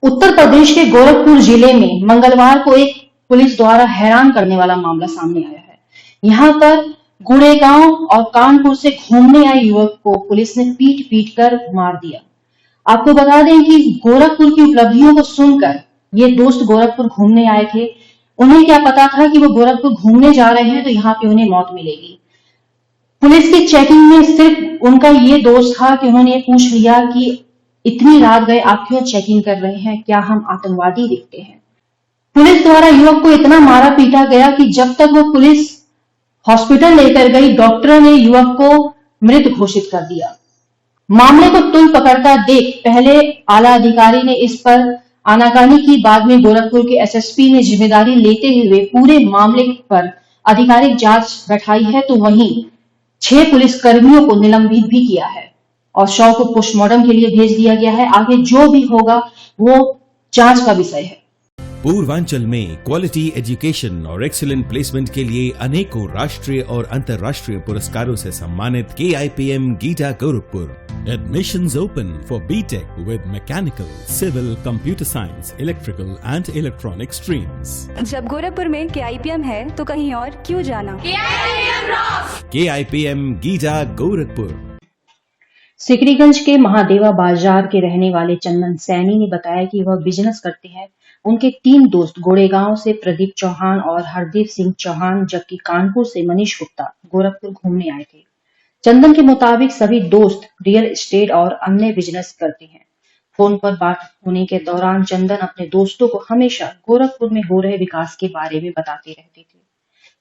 उत्तर प्रदेश के गोरखपुर जिले में मंगलवार को एक पुलिस द्वारा हैरान करने वाला मामला सामने आया है। यहाँ पर गुड़ेगांव और कानपुर से घूमने आए युवक को पुलिस ने पीट कर मार दिया। आपको बता दें कि गोरखपुर की उपलब्धियों को सुनकर ये दोस्त गोरखपुर घूमने आए थे। उन्हें क्या पता था कि वो गोरखपुर घूमने जा रहे हैं तो यहाँ पे उन्हें मौत मिलेगी। पुलिस की चेकिंग में सिर्फ उनका ये दोस्त था कि उन्होंने पूछ लिया कि इतनी रात गए आप क्यों चेकिंग कर रहे हैं, क्या हम आतंकवादी दिखते हैं। पुलिस द्वारा युवक को इतना मारा पीटा गया कि जब तक वो पुलिस हॉस्पिटल लेकर गई, डॉक्टरों ने युवक को मृत घोषित कर दिया। मामले को तुल पकड़ता देख पहले आला अधिकारी ने इस पर आनाकानी की, बाद में गोरखपुर के एसएसपी ने जिम्मेदारी लेते हुए पूरे मामले पर आधिकारिक जांच बैठाई है, तो वहीं 6 पुलिस कर्मियों को निलंबित भी किया है और शव को पोस्टमार्टम के लिए भेज दिया गया है। आगे जो भी होगा वो जांच का विषय है। पूर्वांचल में क्वालिटी एजुकेशन और एक्सीलेंट प्लेसमेंट के लिए अनेकों राष्ट्रीय और अंतर्राष्ट्रीय पुरस्कारों से सम्मानित KIPM गीटा Gorakhpur. Admissions open for BTech with mechanical, civil, computer science, electrical and electronic streams. जब गोरखपुर में KIPM है तो कहीं और क्यों जाना। KIPM गीटा गोरखपुर। सिकरीगंज के महादेवा बाजार के रहने वाले चंदन सैनी ने बताया कि वह बिजनेस करते हैं। उनके 3 दोस्त गोड़ेगांव से प्रदीप चौहान और हरदीप सिंह चौहान, जबकि कानपुर से मनीष गुप्ता गोरखपुर घूमने आए थे। चंदन के मुताबिक सभी दोस्त रियल एस्टेट और अन्य बिजनेस करते हैं। फोन पर बात होने के दौरान चंदन अपने दोस्तों को हमेशा गोरखपुर में हो रहे विकास के बारे में बताते रहते थे।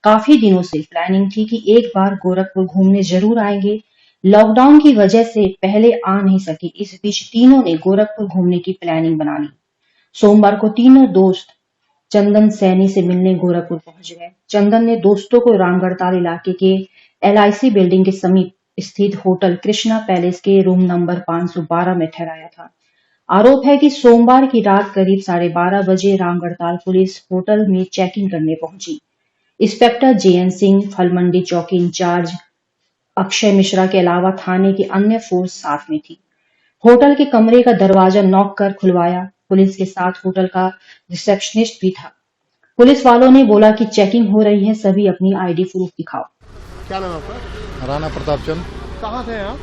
काफी दिनों से प्लानिंग थी कि एक बार गोरखपुर घूमने जरूर आएंगे। लॉकडाउन की वजह से पहले आ नहीं सके। इस बीच तीनों ने गोरखपुर घूमने की प्लानिंग बना ली। सोमवार को तीनों दोस्त चंदन सैनी से मिलने गोरखपुर पहुंच गए। चंदन ने दोस्तों को रामगढ़ताल इलाके के LIC बिल्डिंग के समीप स्थित होटल कृष्णा पैलेस के रूम नंबर 512 में ठहराया था। आरोप है कि सोमवार की रात करीब 12:30 बजे रामगढ़ताल पुलिस होटल में चेकिंग करने पहुंची। इंस्पेक्टर JN सिंह, फल मंडी चौकी इंचार्ज अक्षय मिश्रा के अलावा थाने की अन्य फोर्स साथ में थी। होटल के कमरे का दरवाजा नॉक कर खुलवाया। पुलिस के साथ होटल का रिसेप्शनिस्ट भी था। पुलिस वालों ने बोला कि चेकिंग हो रही है, सभी अपनी ID प्रूफ दिखाओ। क्या नाम आपका? राणा प्रताप चंद। कहाँ से हैं आप?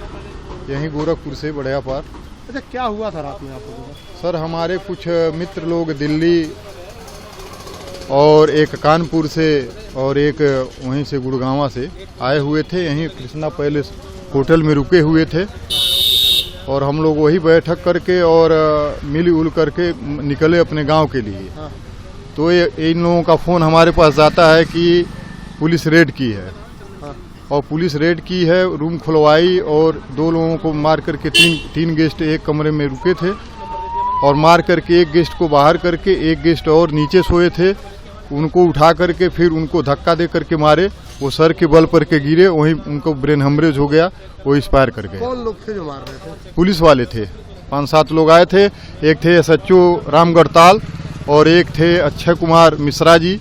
यहीं गोरखपुर से बड़िया पार। अच्छा, क्या हुआ था रात में आपको? सर, हमारे कुछ मित्र लोग दिल्ली और एक कानपुर से और एक वहीं से गुड़गांवा से आए हुए थे। यहीं कृष्णा पैलेस होटल में रुके हुए थे और हम लोग वही बैठक करके और मिल करके निकले अपने गांव के लिए। हाँ। तो इन लोगों का फोन हमारे पास जाता है कि पुलिस रेड की है। हाँ। और पुलिस रेड की है, रूम खुलवाई और 2 लोगों को मार करके तीन गेस्ट एक कमरे में रुके थे और मार करके एक गेस्ट को बाहर करके एक गेस्ट और नीचे सोए थे, उनको उठा करके फिर उनको धक्का दे करके मारे। वो सर के बल पर के गिरे, वहीं उनको ब्रेन हेमरेज हो गया, वो एक्सपायर कर गए। कौन लोग थे जो मार रहे थे? पुलिस वाले थे, 5-7 लोग आए थे। एक थे SHO रामगढ़ताल और एक थे अक्षय कुमार मिश्रा जी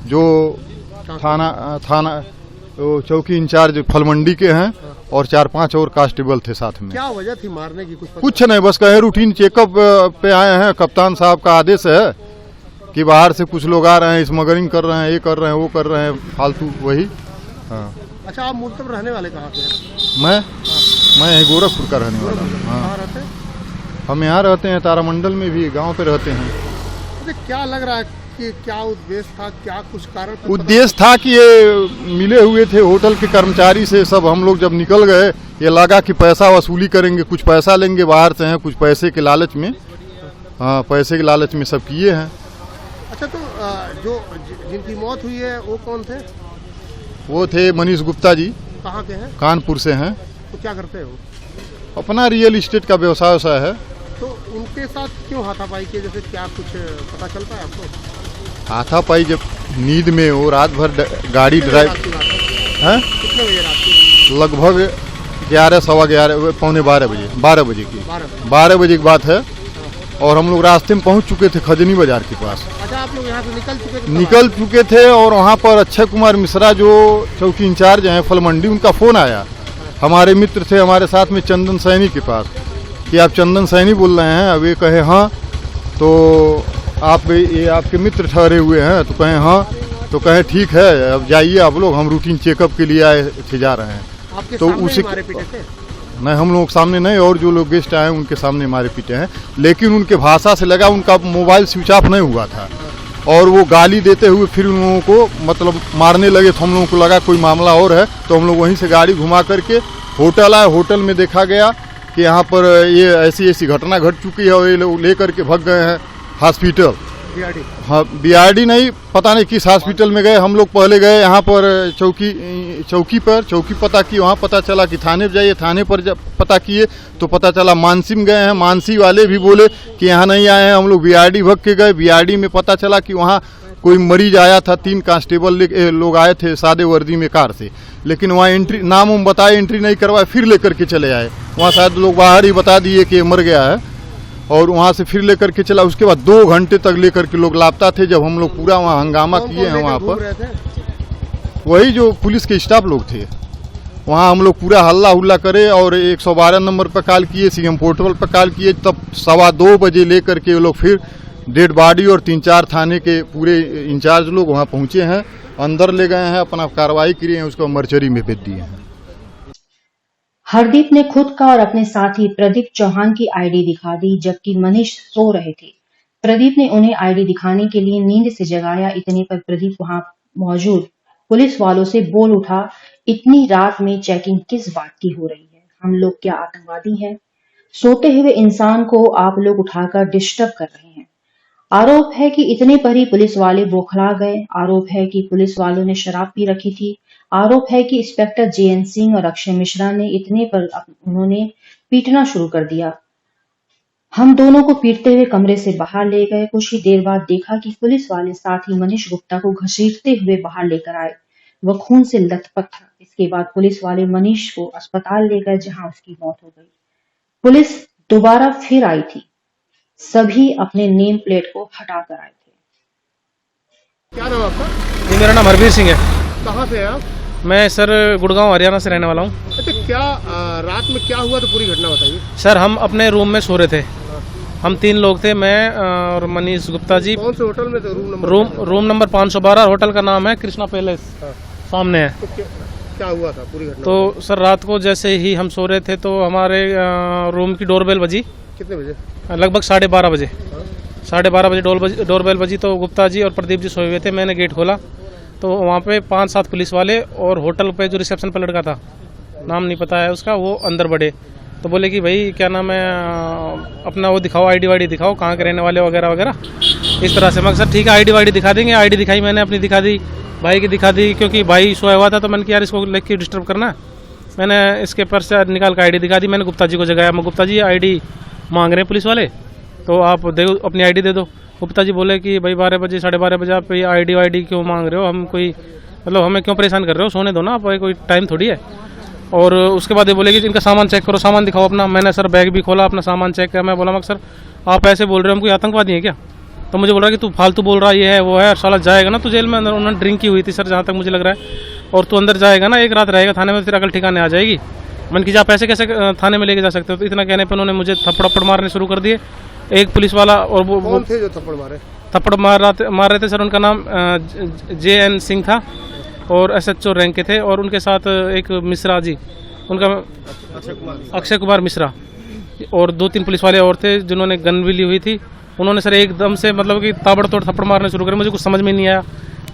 जो थाना चौकी इंचार्ज फलमंडी के हैं और 4-5 और कांस्टेबल थे साथ में। क्या वजह थी मारने की? कुछ नहीं, बस कहे रूटीन चेकअप पे आए हैं। कप्तान साहब का आदेश है कि बाहर से कुछ लोग आ रहे हैं, स्मगलिंग कर रहे हैं, ये कर रहे हैं, वो कर रहे हैं, फालतू वही। हाँ। अच्छा, आप मूलतः रहने वाले कहाँ के हैं? मैं यही गोरखपुर का रहने वाला हूँ। हाँ। कहाँ रहते हैं? हम यहाँ रहते हैं, तारामंडल में भी गांव पे रहते हैं। अच्छा, क्या लग रहा है कि क्या उद्देश्य था, क्या कुछ कारण? उद्देश्य था कि ये मिले हुए थे होटल के कर्मचारी से। सब हम लोग जब निकल गए, ये लगा कि पैसा वसूली करेंगे, कुछ पैसा लेंगे बाहर से हैं, कुछ पैसे के लालच में। हाँ, पैसे के लालच में सब किए हैं। अच्छा, तो जो जिनकी मौत हुई है वो कौन थे? वो थे मनीष गुप्ता जी। कहाँ के हैं? कानपुर से हैं। तो क्या करते हो? अपना रियल एस्टेट का व्यवसाय है। तो उनके साथ क्यों हाथापाई किए? जैसे क्या कुछ पता चलता है आपको? हाथापाई जब नींद में वो रात भर गाड़ी ड्राइव है। कितने बजे रात की? लगभग 11, सवा 11, पौने 12 बजे, 12 बजे की 12 बजे की बात है। और हम लोग रास्ते में पहुंच चुके थे खजनी बाजार के पास। अच्छा, आप लोग यहाँ से निकल चुके थे और वहाँ पर अक्षय कुमार मिश्रा जो चौकी इंचार्ज हैं फलमंडी, उनका फोन आया। हमारे मित्र थे हमारे साथ में चंदन सैनी के पास कि आप चंदन सैनी बोल रहे हैं? अब ये कहे हाँ। तो आप ये आपके मित्र ठहरे हुए हैं? तो कहें हाँ। तो कहें ठीक है, अब जाइए आप लोग, हम रूटीन चेकअप के लिए आए थे, जा रहे हैं। आपके तो सामने उसी मारे पीटे थे? नहीं, हम लोग सामने नहीं, और जो लोग गेस्ट आए उनके सामने मारे पीटे हैं। लेकिन उनके भाषा से लगा उनका मोबाइल स्विच ऑफ नहीं हुआ था, और वो गाली देते हुए फिर उन लोगों को मतलब मारने लगे। तो हम लोगों को लगा कोई मामला और है, तो हम लोग वहीं से गाड़ी घुमा करके होटल आए। होटल में देखा गया कि यहाँ पर ये ऐसी ऐसी घटना घट चुकी है, और ये लोग लेकर के भाग गए हैं हॉस्पिटल। बीआरडी? हाँ, बीआरडी नहीं, पता नहीं किस हॉस्पिटल में गए। हम लोग पहले गए यहाँ पर चौकी पता की, वहाँ पता चला कि थाने पर जाइए। थाने पर जब पता किए तो पता चला मानसी में गए हैं। मानसी वाले भी बोले कि यहाँ नहीं आए हैं। हम लोग बीआरडी भग के गए। बीआरडी में पता चला कि वहाँ कोई मरीज आया था, 3 कांस्टेबल लोग आए थे सादे वर्दी में कार से, लेकिन वहाँ एंट्री नाम उम बताए, एंट्री नहीं करवाए, फिर लेकर के चले आए। वहाँ शायद लोग बाहर ही बता दिए कि मर गया है, और वहाँ से फिर लेकर के चला। उसके बाद 2 घंटे तक लेकर के लोग लापता थे। जब हम लोग पूरा वहाँ हंगामा किए हैं, वहाँ पर वही जो पुलिस के स्टाफ लोग थे, वहाँ हम लोग पूरा हल्ला हुल्ला करे, और 112 नंबर पर कॉल किए, सीएम पोर्टल पर कॉल किए। तब 2:15 बजे लेकर के लोग फिर डेड बॉडी और 3-4 थाने के पूरे इंचार्ज लोग वहाँ पहुँचे हैं, अंदर ले गए हैं, अपना कार्रवाई किए हैं, उसको मर्चरी में भेज दिए हैं। हरदीप ने खुद का और अपने साथी प्रदीप चौहान की आईडी दिखा दी, जबकि मनीष सो रहे थे। प्रदीप ने उन्हें आईडी दिखाने के लिए नींद से जगाया। इतने पर प्रदीप वहां मौजूद पुलिस वालों से बोल उठा, इतनी रात में चेकिंग किस बात की हो रही है? हम लोग क्या आतंकवादी हैं? सोते हुए इंसान को आप लोग उठाकर डिस्टर्ब कर रहे हैं। आरोप है कि इतने पर ही पुलिस वाले बौखला गए। आरोप है कि पुलिस वालों ने शराब पी रखी थी। आरोप है कि इंस्पेक्टर जेएन सिंह और अक्षय मिश्रा ने इतने पर उन्होंने पीटना शुरू कर दिया। हम दोनों को पीटते हुए कमरे से बाहर ले गए। कुछ ही देर बाद देखा कि पुलिस वाले साथी मनीष गुप्ता को घसीटते हुए बाहर लेकर आए। वह खून से लथपथ था। इसके बाद पुलिस वाले मनीष को अस्पताल ले गए, जहां उसकी मौत हो गई। पुलिस दोबारा फिर आई थी। सभी अपने नेम प्लेट को हटाकर आए थे। क्या नाम आपका? जी, मेरा नाम हरवीर सिंह है। कहाँ से हैं आप? मैं सर गुड़गांव हरियाणा से रहने वाला हूँ। अच्छा, क्या रात में क्या हुआ, तो पूरी घटना बताइए। सर हम अपने रूम में सो रहे थे। हम 3 लोग थे, मैं और मनीष गुप्ता जी। कौन से होटल में थे? Room number 512। होटल का नाम है कृष्णा पैलेस, सामने है। तो क्या हुआ था पूरी घटना? तो सर रात को जैसे ही हम सो रहे थे तो हमारे रूम की डोरबेल बजी। कितने बजे? लगभग 12:30 बजे। 12:30 बजे डोरबेल बजी। तो गुप्ता जी और प्रदीप जी सोए हुए थे। मैंने गेट खोला तो वहाँ पे 5-7 पुलिस वाले और होटल पे जो रिसेप्शन पर लड़का था, नाम नहीं पता है उसका, वो अंदर बढ़े। तो बोले कि भाई क्या नाम है, अपना वो दिखाओ, आईडी वाईडी दिखाओ, कहाँ के रहने वाले वगैरह वगैरह, इस तरह से। मैं सर ठीक है, आईडी वाईडी दिखा देंगे। आईडी दिखाई, मैंने अपनी दिखा दी, भाई की दिखा दी, क्योंकि भाई सोया हुआ था। तो मैंने कि यार इसको लेके डिस्टर्ब करना, मैंने इसके पर्स से निकाल कर आईडी दिखा दी। मैंने गुप्ता जी को जगाया, मैं गुप्ता जी आईडी मांग रहे हैं पुलिस वाले, तो आप दे अपनी आईडी दे दो। गुप्ता जी बोले कि भाई 12 बजे 12:30 बजे आप ये आईडी वाईडी क्यों मांग रहे हो? हम कोई मतलब हमें क्यों परेशान कर रहे हो? सोने दो ना आप, कोई टाइम थोड़ी है। और उसके बाद ये बोले कि इनका सामान चेक करो, सामान दिखाओ अपना। मैंने सर बैग भी खोला, अपना सामान चेक किया। मैं बोला मगर सर आप ऐसे बोल रहे हो, हम कोई आतंकवादी है क्या? तो मुझे बोल रहा कि तू फालतू बोल रहा, ये है वो है, साला जाएगा ना तू जेल में। अंदर उन्होंने ड्रिंक की हुई थी सर, जहाँ तक मुझे लग रहा है। और तू अंदर जाएगा ना, एक रात रहेगा थाने में, फिर अकल ठिकाने आ जाएगी। मन की जा पैसे कैसे थाने में लेके जा सकते हो? तो इतना कहने पर उन्होंने मुझे थप्पड़ मारने शुरू कर दिए। एक पुलिस वाला और वो कौन थे जो थप्पड़ मारे? थप्पड़ मार रहे थे सर, उनका नाम जेएन सिंह था और SHO रैंक के थे। और उनके साथ एक मिश्रा जी, उनका अक्षय कुमार मिश्रा, और 2-3 पुलिस वाले और थे जिन्होंने गन भी ली हुई थी। उन्होंने सर एकदम से मतलब कि ताबड़तोड़ थप्पड़ मारने शुरू करे। मुझे कुछ समझ में नहीं आया।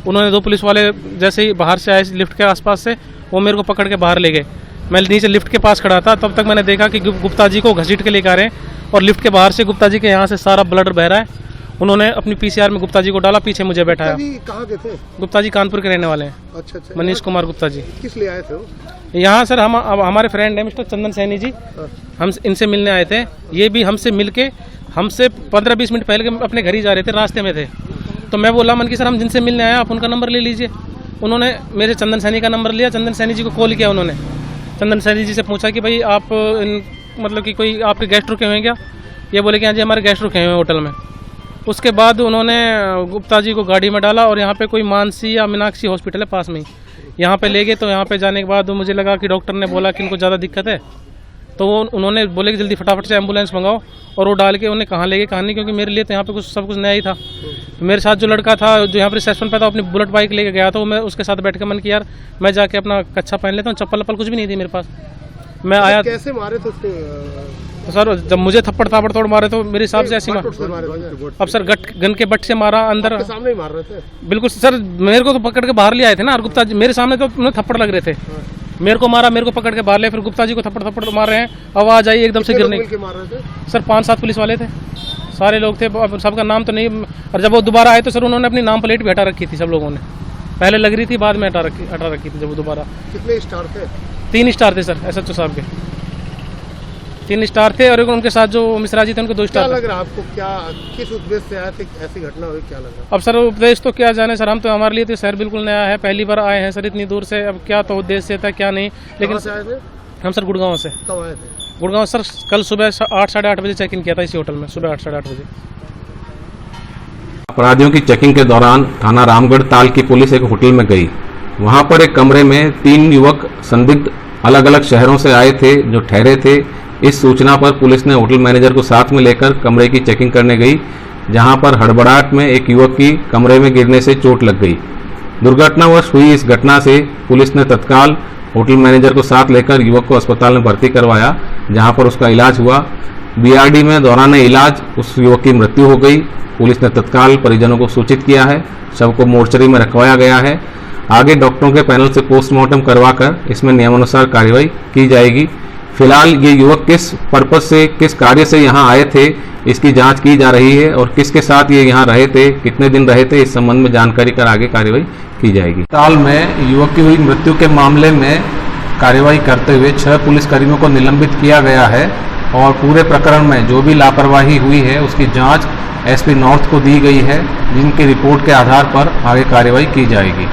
उन्होंने 2 पुलिस वाले जैसे ही बाहर से आए लिफ्ट के आसपास से, वो मेरे को पकड़ के बाहर ले गए। मैं नीचे लिफ्ट के पास खड़ा था, तब तक मैंने देखा कि गुप्ता जी को घसीट के लेकर आ रहे हैं, और लिफ्ट के बाहर से गुप्ता जी के यहाँ से सारा ब्लड बह रहा है। उन्होंने अपनी PCR में गुप्ता जी को डाला, पीछे मुझे बैठाया। कहाँ के थे? गुप्ता जी कानपुर के रहने वाले हैं। अच्छा। मनीष कुमार गुप्ता जी। किस लिए आए थे वो? यहाँ सर हम हमारे फ्रेंड है मिस्टर चंदन सैनी जी, हम इनसे मिलने आए थे। ये भी हमसे मिलके हमसे 15-20 मिनट पहले अपने घर ही जा रहे थे, रास्ते में थे। तो मैं बोला मन की सर हम जिनसे मिलने आए आप उनका नंबर ले लीजिए। उन्होंने मेरे चंदन सैनी का नंबर लिया, चंदन सैनी जी को कॉल किया। उन्होंने चंदन सैनी जी से पूछा कि भाई आप मतलब कि कोई आपके गेस्ट रुके हुए हैं क्या? ये बोले कि हाँ जी हमारे गेस्ट रुके हुए हैं होटल में। उसके बाद उन्होंने गुप्ता जी को गाड़ी में डाला और यहाँ पे कोई मानसी या मीनाक्षी हॉस्पिटल है पास में ही, यहाँ पे ले गए। तो यहाँ पे जाने के बाद मुझे लगा कि डॉक्टर ने बोला कि इनको ज़्यादा दिक्कत है, तो उन्होंने बोले कि जल्दी फटाफट से एम्बुलेंस मंगाओ, और वो डाल के उन्हें कहाँ ले गए कहाँ नहीं, क्योंकि मेरे लिए तो यहाँ पे कुछ सब कुछ नया ही था। तो मेरे साथ जो लड़का था जो यहाँ पर रिसेप्शन पे था, अपनी बुलेट बाइक लेके गया, तो मैं उसके साथ बैठ के मन किया यार मैं जाके अपना कच्छा पहन लेता हूँ, चप्पल वप्पल कुछ भी नहीं थी मेरे पास। मैं आया, कैसे मारे थे उसके? तो सर जब मुझे थप्पड़ तापड़ तोड़ मारे तो मेरे हिसाब से ऐसी अब सर गन के बट से मारा अंदर, सामने ही मार रहे थे? बिल्कुल सर, मेरे को तो पकड़ के बाहर ले आए थे ना, और गुप्ता जी मेरे सामने तो उन्हें थप्पड़ लग रहे थे, मेरे को मारा, मेरे को पकड़ के बाहर ले, फिर गुप्ता जी को थप्पड़ मार रहे हैं, आवाज आई एकदम से गिरने। मार रहे थे सर 5-7 पुलिस वाले थे, सारे लोग थे, अब सबका नाम तो नहीं, और जब वो दोबारा आए तो सर उन्होंने अपनी नाम प्लेट भी हटा रखी थी, सब लोगों ने पहले लग रही थी, बाद में हटा रखी थी जब वो दोबारा। कितने स्टार थे? 3 स्टार थे सर SHO साहब के, 3 स्टार थे, और उनके साथ जो मिश्रा जी थे उनको 2 स्टार। क्या लग रहा है आपको, क्या किस उद्देश्य से आए थे, ऐसी घटना हुई, क्या लग रहा है? अब सर उपदेश तो क्या जाने सर, हम तो हमारे लिए तो शहर बिल्कुल नया है, पहली बार आए हैं सर इतनी दूर से, अब क्या तो उद्देश्य था क्या नहीं, लेकिन से आए थे? हम सर गुड़गांव से। कब आए थे? गुड़गांव सर कल सुबह 8 साढ़े 8 बजे चेक इन किया था इसी होटल में, सुबह 8 साढ़े 8 बजे। अपराधियों की चेकिंग के दौरान थाना रामगढ़ ताल की पुलिस एक होटल में गई। वहां पर एक कमरे में 3 युवक संदिग्ध अलग अलग शहरों से आए थे जो ठहरे थे। इस सूचना पर पुलिस ने होटल मैनेजर को साथ में लेकर कमरे की चेकिंग करने गई, जहां पर हड़बड़ाहट में एक युवक की कमरे में गिरने से चोट लग गई। दुर्घटनावश हुई इस घटना से पुलिस ने तत्काल होटल मैनेजर को साथ लेकर युवक को अस्पताल में भर्ती करवाया, जहां पर उसका इलाज हुआ। BRD में दौरान इलाज उस युवक की मृत्यु हो गई। पुलिस ने तत्काल परिजनों को सूचित किया है, शव को मोर्चरी में रखवाया गया है। आगे डॉक्टरों के पैनल से पोस्टमार्टम करवाकर इसमें नियमानुसार कार्रवाई की जाएगी। फिलहाल ये युवक किस पर्पज से, किस कार्य से यहाँ आए थे, इसकी जांच की जा रही है, और किसके साथ ये यहाँ रहे थे, कितने दिन रहे थे, इस संबंध में जानकारी कर आगे कार्रवाई की जाएगी। ताल में युवक की हुई मृत्यु के मामले में कार्रवाई करते हुए 6 पुलिसकर्मियों को निलंबित किया गया है, और पूरे प्रकरण में जो भी लापरवाही हुई है उसकी जांच SP नॉर्थ को दी गई है, जिनकी रिपोर्ट के आधार पर आगे कार्रवाई की जाएगी।